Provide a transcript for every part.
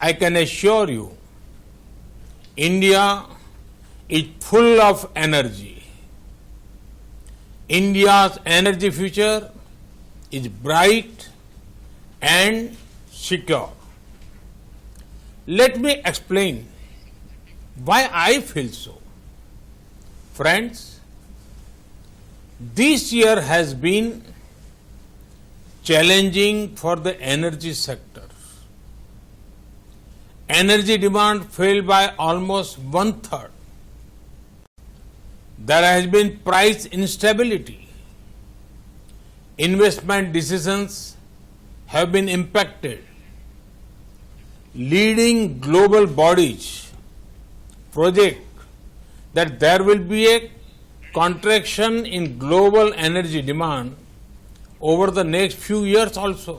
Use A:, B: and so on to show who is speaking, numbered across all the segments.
A: I can assure you, India is full of energy. India's energy future is bright and secure. Let me explain why I feel so. Friends, this year has been challenging for the energy sector. Energy demand fell by almost 1/3. There has been price instability. Investment decisions have been impacted. Leading global bodies project that there will be a contraction in global energy demand over the next few years also.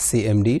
B: CMD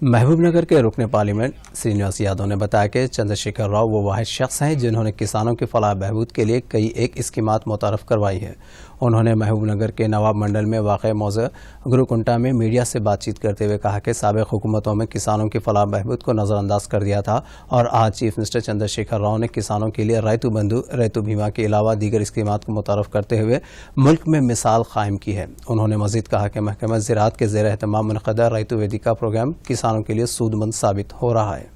B: محبوب نگر کے رکن parliament Srinivas Yadav نے بتایا کہ چندرشیکھر راؤ وہ واحد شخص ہیں جنہوں نے کسانوں کی فلاح بہبود کے لیے کئی ایک اسکیمات متعارف کروائی ہے. انہوں نے محبوب نگر کے نواب منڈل میں واقع موضع گروکنٹا میں میڈیا سے بات چیت کرتے ہوئے کہا کہ سابق حکومتوں میں کسانوں کی فلاح بہبود کو نظر انداز کر دیا تھا اور آج چیف منسٹر چندرشیکھر راؤ نے کسانوں کے لیے ریتو بندھو ریتو بیمہ کے علاوہ دیگر اسکیمات کو متعارف کرتے ہوئے ملک میں مثال قائم کی ہے. انہوں نے مزید کہا کہ محکمہ زراعت کے زیر اہتمام منعقدہ ریتو ویدیکا پروگرام کسانوں کے لیے سود مند ثابت ہو رہا ہے.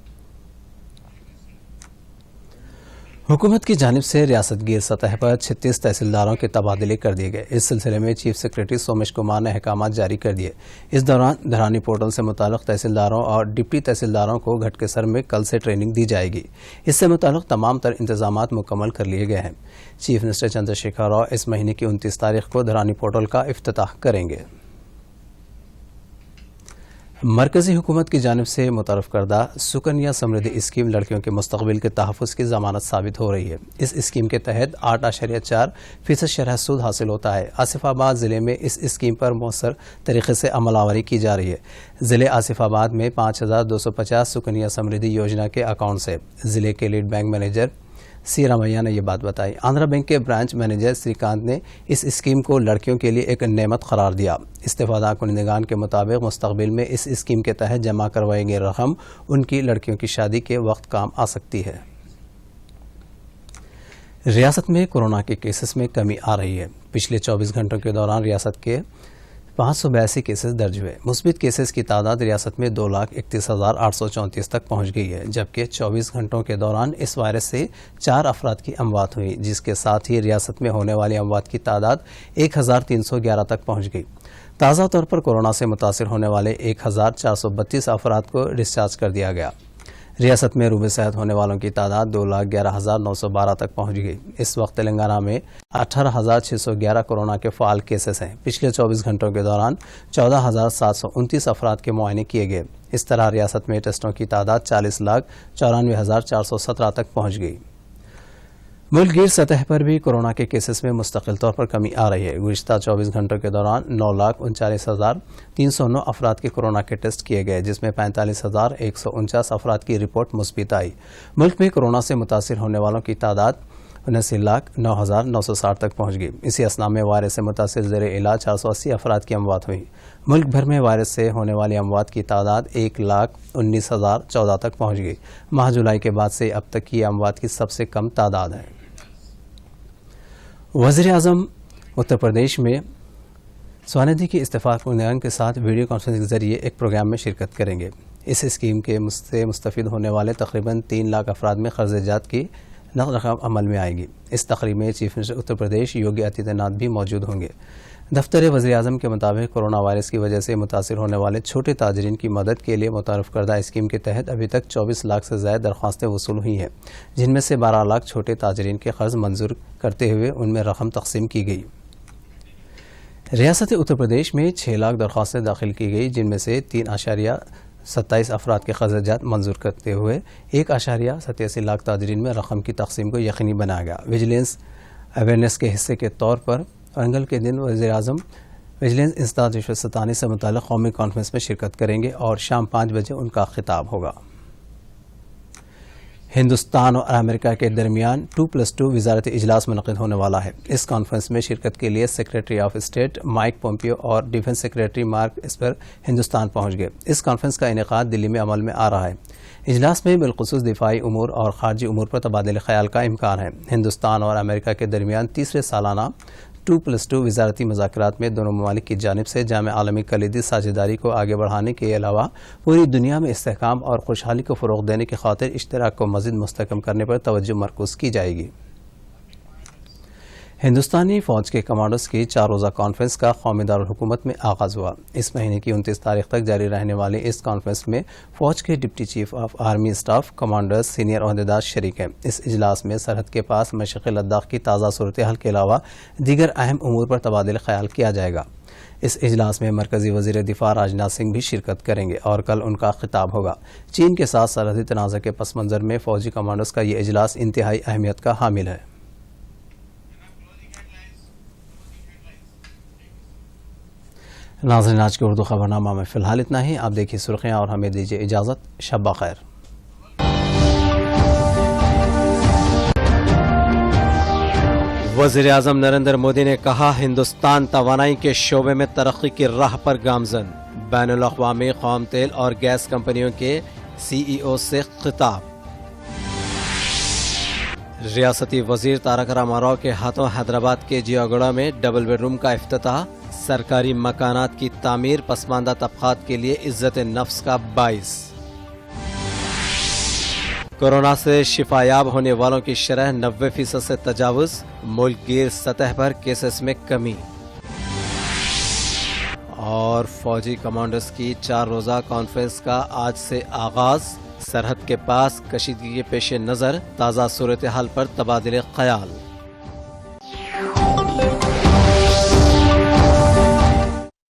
B: حکومت کی جانب سے ریاست گیر سطح پر 36 تحصیلداروں کے تبادلے کر دیے گئے. اس سلسلے میں چیف سیکریٹری سومیش کمار نے احکامات جاری کر دیے. اس دوران دھرانی پورٹل سے متعلق تحصیلداروں اور ڈپٹی تحصیلداروں کو گھٹکے سر میں کل سے ٹریننگ دی جائے گی. اس سے متعلق تمام تر انتظامات مکمل کر لیے گئے ہیں. چیف منسٹر چندرشیکھر راؤ اس مہینے کی 29 تاریخ کو دھرانی پورٹل کا افتتاح کریں گے. مرکزی حکومت کی جانب سے متعارف کردہ سکنیا سمردھی اسکیم لڑکیوں کے مستقبل کے تحفظ کی ضمانت ثابت ہو رہی ہے. اس اسکیم کے تحت 8.4% شرح سود حاصل ہوتا ہے. آصف آباد ضلع میں اس اسکیم پر مؤثر طریقے سے عمل آوری کی جا رہی ہے. ضلع آصف آباد میں 5250 سکنیا سمردھی یوجنا کے اکاؤنٹس ہے. ضلع کے لیڈ بینک مینیجر سی رامیا نے یہ بات بتائی. آندھرا بینک کے برانچ مینیجر سری کانت نے اس اسکیم کو لڑکیوں کے لیے ایک نعمت قرار دیا. استفادہ کنندگان کے مطابق مستقبل میں اس اسکیم کے تحت جمع کروائی گئی رقم ان کی لڑکیوں کی شادی کے وقت کام آ سکتی ہے. ریاست میں کورونا کے کیسز میں کمی آ رہی ہے. پچھلے 24 گھنٹوں کے دوران ریاست کے 582 کیسز درج ہوئے. مثبت کیسز کی تعداد ریاست میں 231,834 تک پہنچ گئی ہے، جبکہ 24 گھنٹوں کے دوران اس وائرس سے 4 افراد کی اموات ہوئی، جس کے ساتھ ہی ریاست میں ہونے والی اموات کی تعداد 1,311 تک پہنچ گئی. تازہ طور پر کورونا سے متاثر ہونے والے 1,432 افراد کو ڈسچارج کر دیا گیا. ریاست میں روبے صحت ہونے والوں کی تعداد 2,11,912 تک پہنچ گئی. اس وقت تلنگانہ میں 18,611 کورونا کے فعال کیسز ہیں. پچھلے 24 گھنٹوں کے دوران 14,729 افراد کے معائنے کیے گئے. اس طرح ریاست میں ٹیسٹوں کی تعداد 40,94,417 تک پہنچ گئی. ملک گیر سطح پر بھی کورونا کے کیسز میں مستقل طور پر کمی آ رہی ہے. گزشتہ 24 گھنٹوں کے دوران 9,39,309 افراد کے کورونا کے ٹیسٹ کیے گئے، جس میں 45,149 افراد کی رپورٹ مثبت آئی. ملک میں کورونا سے متاثر ہونے والوں کی تعداد 79,09,960 تک پہنچ گئی. اسی اثنا میں وائرس سے متاثر زیر علاج 480 افراد کی اموات ہوئی. ملک بھر میں وائرس سے ہونے والی اموات کی تعداد 1,19,014 تک پہنچ گئی. ماہ جولائی کے بعد سے اب تک کی اموات کی سب سے کم تعداد ہے. وزیر اعظم اتر پردیش میں سوندھی کی استعفا کنندگان کے ساتھ ویڈیو کانفرنس کے ذریعے ایک پروگرام میں شرکت کریں گے. اس اسکیم کے سے مستفید ہونے والے تقریباً 3 لاکھ افراد میں قرض جات کی نقد رقم عمل میں آئے گی. اس تقریب میں چیف منسٹر اتر پردیش یوگی آدتیہ ناتھ بھی موجود ہوں گے. دفتر وزیر اعظم کے مطابق کورونا وائرس کی وجہ سے متاثر ہونے والے چھوٹے تاجرین کی مدد کے لیے متعارف کردہ اسکیم کے تحت ابھی تک 24 لاکھ سے زائد درخواستیں وصول ہوئی ہیں، جن میں سے 12 لاکھ چھوٹے تاجرین کے قرض منظور کرتے ہوئے ان میں رقم تقسیم کی گئی. ریاست اتر پردیش میں 6 لاکھ درخواستیں داخل کی گئی، جن میں سے 3.27 افراد کے قرض جات منظور کرتے ہوئے 1.87 لاکھ تاجرین میں رقم کی تقسیم کو یقینی بنایا گیا. وجیلنس اویئرنیس کے حصے کے طور پر ورنگل کے دن وزیر اعظم وجیلنس انسداد رشوت ستانی سے متعلق قومی کانفرنس میں شرکت کریں گے اور شام 5 بجے ان کا خطاب ہوگا. ہندوستان اور امریکہ کے درمیان 2+2 وزارتی اجلاس منعقد ہونے والا ہے. اس کانفرنس میں شرکت کے لیے secretary of state mic Pompeo اور ڈیفنس سیکریٹری مارک اسپر ہندوستان پہنچ گئے. اس کانفرنس کا انعقاد دلی میں عمل میں آ رہا ہے. اجلاس میں بالخصوص دفاعی امور اور خارجی امور پر تبادلہ خیال کا امکان ہے. ہندوستان اور امریکہ کے درمیان تیسرے سالانہ 2+2 وزارتی مذاکرات میں دونوں ممالک کی جانب سے جامع عالمی کلیدی ساجھیداری کو آگے بڑھانے کے علاوہ پوری دنیا میں استحکام اور خوشحالی کو فروغ دینے کی خاطر اشتراک کو مزید مستحکم کرنے پر توجہ مرکوز کی جائے گی. ہندوستانی فوج کے کمانڈرز کی 4 روزہ کانفرنس کا قومی دارالحکومت میں آغاز ہوا. اس مہینے کی 29 تاریخ تک جاری رہنے والے اس کانفرنس میں فوج کے deputy chief of army staff, commanders, senior عہدیدار شریک ہیں. اس اجلاس میں سرحد کے پاس مشرقی لداخ کی تازہ صورتحال کے علاوہ دیگر اہم امور پر تبادلہ خیال کیا جائے گا. اس اجلاس میں مرکزی وزیر دفاع راجناتھ سنگھ بھی شرکت کریں گے اور کل ان کا خطاب ہوگا. چین کے ساتھ سرحدی تنازع کے پس منظر میں فوجی کمانڈرز کا یہ اجلاس انتہائی اہمیت کا حامل ہے. ناظرین آج کے اردو خبرنامہ میں فی الحال اتنا ہی. آپ دیکھیے سرخیاں اور ہمیں دیجیے اجازت. شب بخیر. وزیر اعظم نریندر مودی نے کہا ہندوستان توانائی کے شعبے میں ترقی کی راہ پر گامزن. بین الاقوامی خام تیل اور گیس کمپنیوں کے سی ای او سے خطاب. ریاستی وزیر تارک راما راؤ کے ہاتھوں حیدرآباد کے جیاگوڑا میں ڈبل بیڈ روم کا افتتاح. سرکاری مکانات کی تعمیر پسماندہ طبقات کے لیے عزت نفس کا باعث. کورونا سے شفا یاب ہونے والوں کی شرح 90% سے تجاوز. ملک گیر سطح پر کیسز میں کمی. اور فوجی کمانڈرز کی 4 روزہ کانفرنس کا آج سے آغاز. سرحد کے پاس کشیدگی کے پیش نظر تازہ صورتحال پر تبادلے خیال.